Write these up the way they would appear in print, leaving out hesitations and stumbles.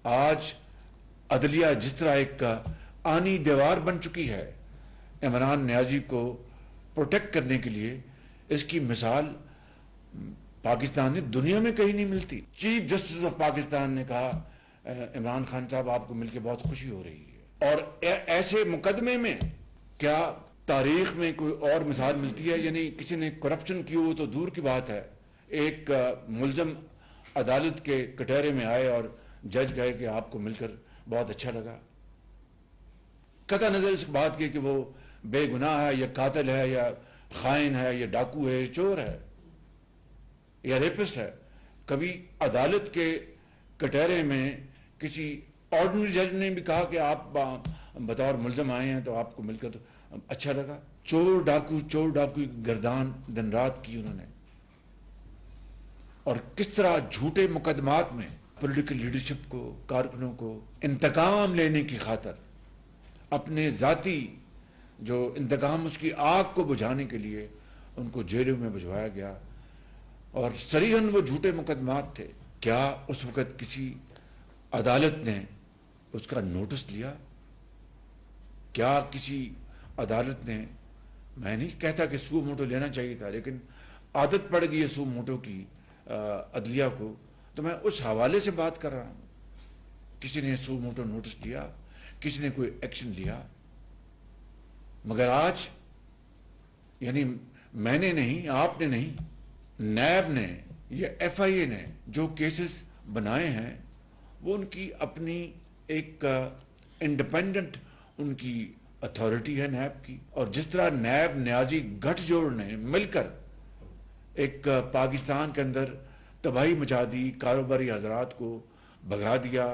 آج عدلیہ جس طرح ایک آنی دیوار بن چکی ہے عمران نیازی کو پروٹیکٹ کرنے کے لیے، اس کی مثال پاکستان میں دنیا میں کہیں نہیں ملتی۔ چیف جسٹس آف پاکستان نے کہا عمران خان صاحب آپ کو مل کے بہت خوشی ہو رہی ہے، اور ایسے مقدمے میں کیا تاریخ میں کوئی اور مثال ملتی ہے؟ یعنی کسی نے کرپشن کی ہو تو دور کی بات ہے، ایک ملزم عدالت کے کٹہرے میں آئے اور جج کہے کہ آپ کو مل کر بہت اچھا لگا، قطع نظر اس بات کی کہ وہ بے گناہ ہے یا قاتل ہے یا خائن ہے یا ڈاکو ہے یا چور ہے یا ریپسٹ ہے۔ کبھی عدالت کے کٹہرے میں کسی آرڈنری جج نے بھی کہا کہ آپ بطور ملزم آئے ہیں تو آپ کو مل کر اچھا لگا؟ چور ڈاکو کی گردان دن رات کی انہوں نے، اور کس طرح جھوٹے مقدمات میں پولیٹیکل لیڈرشپ کو، کارکنوں کو انتقام لینے کی خاطر اپنے ذاتی جو انتقام اس کی آگ کو بجھانے کے لیے ان کو جیلوں میں بھجوایا گیا، اور صریحاً وہ جھوٹے مقدمات تھے۔ کیا اس وقت کسی عدالت نے اس کا نوٹس لیا؟ کیا کسی عدالت نے، میں نہیں کہتا کہ سو موٹو لینا چاہیے تھا، لیکن عادت پڑ گئی ہے سو موٹو کی عدلیہ کو، تو میں اس حوالے سے بات کر رہا ہوں۔ کسی نے سو موٹو نوٹس لیا؟ کسی نے کوئی ایکشن لیا؟ مگر آج یعنی میں نے نہیں، آپ نے نہیں، نیب نے یا ایف آئی اے نے جو کیسز بنائے ہیں وہ ان کی اپنی ایک انڈیپینڈنٹ ان کی اتھارٹی ہے نیب کی، اور جس طرح نیب نیازی گٹھ جوڑ نے مل کر ایک پاکستان کے اندر تباہی مچا دی، کاروباری حضرات کو بھگا دیا،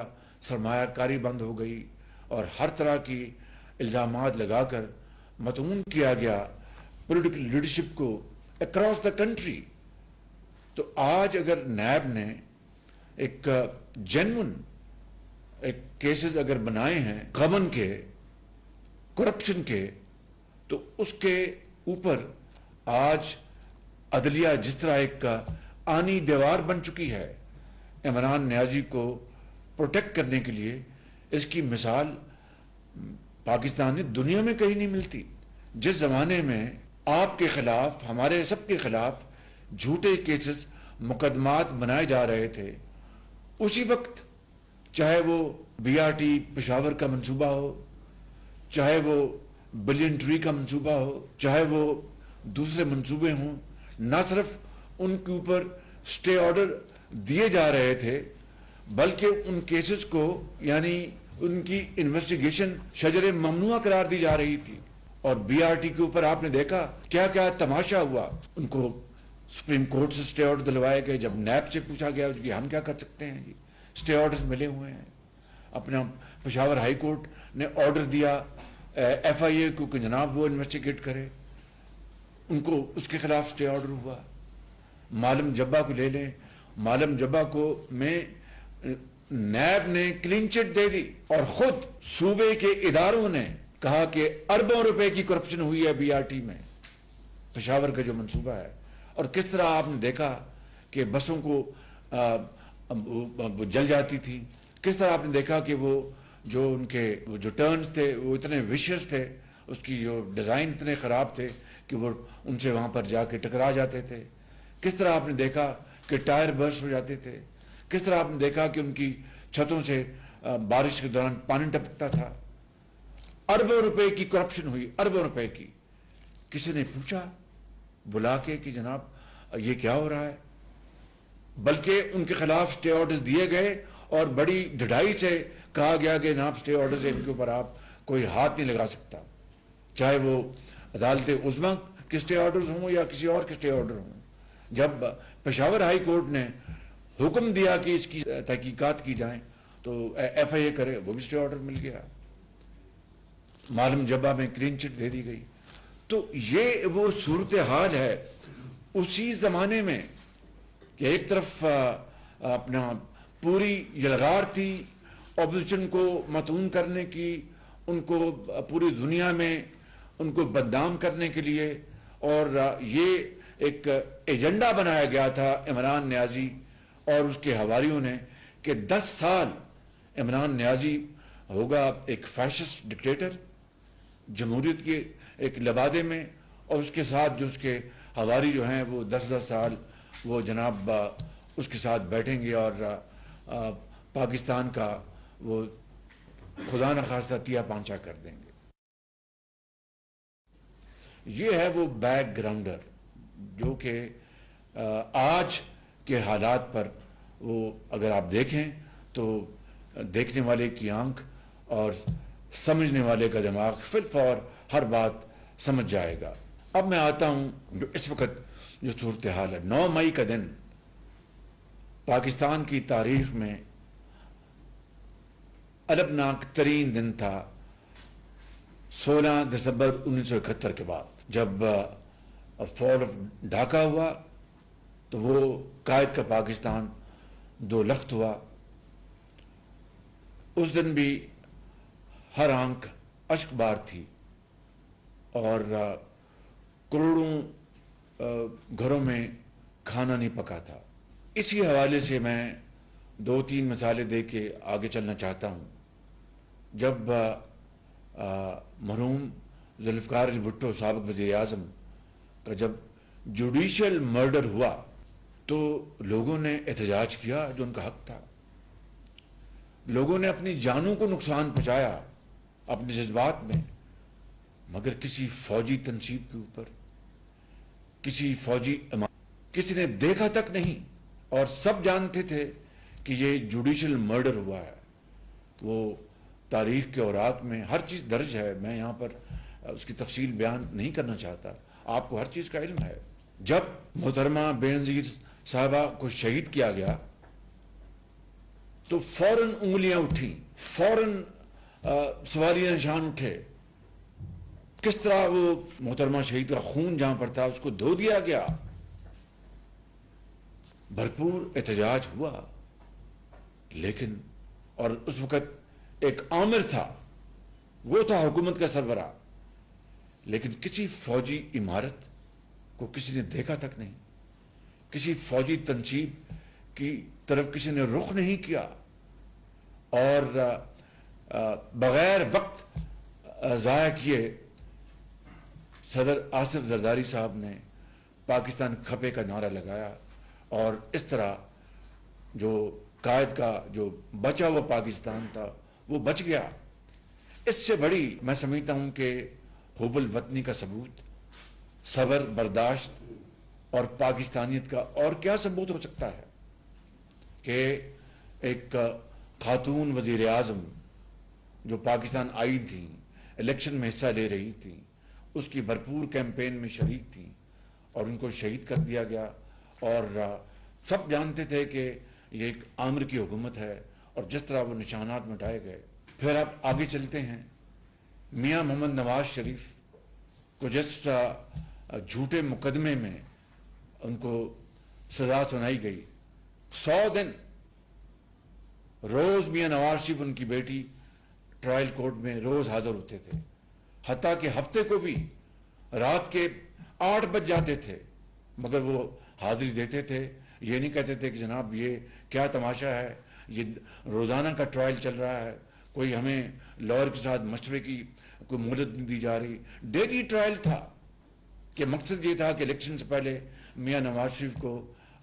سرمایہ کاری بند ہو گئی، اور ہر طرح کی الزامات لگا کر مطمون کیا گیا پولیٹیکل لیڈرشپ کو اکراس دا کنٹری۔ تو آج اگر نیب نے ایک جینون ایک کیسز اگر بنائے ہیں غبن کے، کرپشن کے، تو اس کے اوپر آج عدلیہ جس طرح ایک آنی دیوار بن چکی ہے عمران نیازی کو پروٹیکٹ کرنے کے لیے، اس کی مثال پاکستان میں دنیا میں کہیں نہیں ملتی۔ جس زمانے میں آپ کے خلاف، ہمارے سب کے خلاف جھوٹے کیسز، مقدمات بنائے جا رہے تھے، اسی وقت چاہے وہ بی آر ٹی پشاور کا منصوبہ ہو، چاہے وہ بلین ٹری کا منصوبہ ہو، چاہے وہ دوسرے منصوبے ہوں، نہ صرف ان کے اوپر سٹے آرڈر دیے جا رہے تھے بلکہ ان کیسز کو یعنی ان کی انویسٹیگیشن شجر ممنوع قرار دی جا رہی تھی۔ اور بی آر ٹی کے اوپر آپ نے دیکھا کیا کیا تماشا ہوا، ان کو سپریم کورٹ سے سٹے آرڈر دلوائے گئے۔ جب نیب سے پوچھا گیا کہ ہم کیا کر سکتے ہیں، جی سٹے آرڈرز ملے ہوئے ہیں، اپنا پشاور ہائی کورٹ نے آرڈر دیا ایف آئی اے کو کہ جناب وہ انویسٹیگیٹ کرے، ان کو اس کے خلاف سٹے آرڈر ہوا۔ معلم جبہ کو لے لیں، معلم جبہ کو میں نیب نے کلین چٹ دے دی، اور خود صوبے کے اداروں نے کہا کہ اربوں روپے کی کرپشن ہوئی ہے بی آر ٹی میں، پشاور کا جو منصوبہ ہے۔ اور کس طرح آپ نے دیکھا کہ بسوں کو جل جاتی تھی، کس طرح آپ نے دیکھا کہ وہ جو ان کے جو ٹرنز تھے وہ اتنے ویشیس تھے، اس کی جو ڈیزائن اتنے خراب تھے کہ وہ ان سے وہاں پر جا کے ٹکرا جاتے تھے، کس طرح آپ نے دیکھا کہ ٹائر برسٹ ہو جاتے تھے، کس طرح آپ نے دیکھا کہ ان کی چھتوں سے بارش کے دوران پانی ٹپکتا تھا۔ اربوں روپے کی کرپشن ہوئی، اربوں روپے کی۔ کسی نے پوچھا بلا کے کہ جناب یہ کیا ہو رہا ہے؟ بلکہ ان کے خلاف سٹے آرڈرز دیے گئے اور بڑی ڈھڑائی سے کہا گیا کہ جناب سٹے آرڈرز ان کے اوپر آپ کوئی ہاتھ نہیں لگا سکتا، چاہے وہ عدالت عظمیٰ کے سٹے آرڈرز ہوں یا کسی اور کے سٹے آرڈر ہوں۔ جب پشاور ہائی کورٹ نے حکم دیا کہ اس کی تحقیقات کی جائیں تو ایف آئی اے کرے، وہ بھی سٹے آرڈر مل گیا، معلم جبہ میں کلین چٹ دے دی گئی۔ تو یہ وہ صورتحال ہے اسی زمانے میں کہ ایک طرف اپنا پوری یلغار تھی اپوزیشن کو مطعون کرنے کی، ان کو پوری دنیا میں ان کو بدنام کرنے کے لیے، اور یہ ایک ایجنڈا بنایا گیا تھا عمران نیازی اور اس کے حواریوں نے کہ 10 سال عمران نیازی ہوگا ایک فیشسٹ ڈکٹیٹر جمہوریت کے ایک لبادے میں، اور اس کے ساتھ جو اس کے ہواری جو ہیں وہ 10 سال وہ جناب اس کے ساتھ بیٹھیں گے اور پاکستان کا وہ خدا نخواستہ تیا پانچا کر دیں گے. یہ ہے وہ بیک گراؤنڈر جو کہ آج کے حالات پر وہ اگر آپ دیکھیں تو دیکھنے والے کی آنکھ اور سمجھنے والے کا دماغ فی الفور ہر بات سمجھ جائے گا. اب میں آتا ہوں جو اس وقت جو صورتحال ہے. 9 مئی کا دن پاکستان کی تاریخ میں البناک ترین دن تھا. 16 دسمبر 1971 کے بعد جب فال آف ڈھاکہ ہوا تو وہ قائد کا پاکستان 2 لخت ہوا. اس دن بھی ہر آنکھ اشک بار تھی اور کروڑوں گھروں میں کھانا نہیں پکا تھا. اسی حوالے سے میں 2-3 مثالیں دے کے آگے چلنا چاہتا ہوں. جب مرحوم ذوالفقار علی بھٹو سابق وزیر اعظم کا جب جوڈیشل مرڈر ہوا تو لوگوں نے احتجاج کیا جو ان کا حق تھا. لوگوں نے اپنی جانوں کو نقصان پہنچایا اپنے جذبات میں، مگر کسی فوجی تنصیب کے اوپر کسی فوجی کسی نے دیکھا تک نہیں، اور سب جانتے تھے کہ یہ جوڈیشل مرڈر ہوا ہے. وہ تاریخ کے اوراق میں ہر چیز درج ہے، میں یہاں پر اس کی تفصیل بیان نہیں کرنا چاہتا، آپ کو ہر چیز کا علم ہے. جب محترمہ بینظیر صاحبہ کو شہید کیا گیا تو فوراً انگلیاں اٹھیں، فوراً سوالیہ نشان اٹھے. کس طرح وہ محترمہ شہید کا خون جہاں پر تھا اس کو دھو دیا گیا. بھرپور احتجاج ہوا، لیکن اور اس وقت ایک آمر تھا، وہ تھا حکومت کا سربراہ، لیکن کسی فوجی عمارت کو کسی نے دیکھا تک نہیں، کسی فوجی تنصیب کی طرف کسی نے رخ نہیں کیا، اور بغیر وقت ضائع کیے صدر آصف زرداری صاحب نے پاکستان کھپے کا نعرہ لگایا، اور اس طرح جو قائد کا جو بچا ہوا پاکستان تھا وہ بچ گیا. اس سے بڑی میں سمجھتا ہوں کہ حب الوطنی کا ثبوت، صبر، برداشت اور پاکستانیت کا اور کیا ثبوت ہو سکتا ہے کہ ایک خاتون وزیر اعظم جو پاکستان آئی تھیں، الیکشن میں حصہ لے رہی تھیں، اس کی بھرپور کیمپین میں شریک تھیں، اور ان کو شہید کر دیا گیا. اور سب جانتے تھے کہ یہ ایک آمر کی حکومت ہے، اور جس طرح وہ نشانات مٹائے گئے. پھر اب آگے چلتے ہیں. میاں محمد نواز شریف کو جس جھوٹے مقدمے میں ان کو سزا سنائی گئی، 100 دن روز میاں نواز شریف ان کی بیٹی ٹرائل کورٹ میں روز حاضر ہوتے تھے، حتیٰ کہ ہفتے کو بھی رات کے 8 بج جاتے تھے، مگر وہ حاضری دیتے تھے. یہ نہیں کہتے تھے کہ جناب یہ کیا تماشا ہے، یہ روزانہ کا ٹرائل چل رہا ہے، کوئی ہمیں لائر کے ساتھ مشورے کی کوئی مہلت نہیں دی جا رہی. ڈیلی ٹرائل تھا کہ مقصد یہ تھا کہ الیکشن سے پہلے میاں نواز شریف کو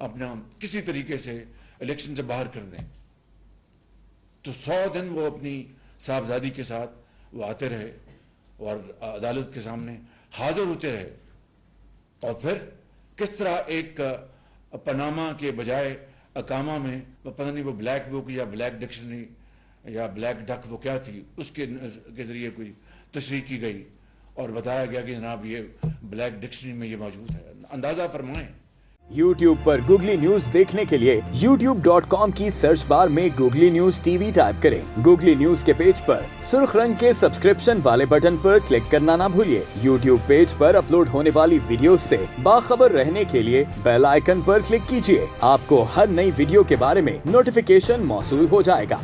اپنا کسی طریقے سے الیکشن سے باہر کر دیں. تو 100 دن وہ اپنی صاحبزادی کے ساتھ وہ آتے رہے اور عدالت کے سامنے حاضر ہوتے رہے. اور پھر کس طرح ایک پاناما کے بجائے اقامہ میں پتہ نہیں وہ بلیک بک یا بلیک ڈکشنری یا بلیک ڈک وہ کیا تھی، اس کے ذریعے کوئی تشریح کی گئی اور بتایا گیا کہ جناب یہ بلیک ڈکشنری میں یہ موجود ہے. اندازہ فرمائیں. YouTube پر گوگلی نیوز دیکھنے کے لیے youtube.com کی سرچ بار میں googly news T V type کریں. گوگلی نیوز کے پیج پر سرخ رنگ کے سبسکرپشن والے بٹن پر کلک کرنا نہ بھولیے. YouTube پیج پر اپلوڈ ہونے والی ویڈیوز سے باخبر رہنے کے لیے بیل آئیکن پر کلک کیجیے. آپ کو ہر نئی ویڈیو کے بارے میں نوٹیفیکیشن موصول ہو جائے گا.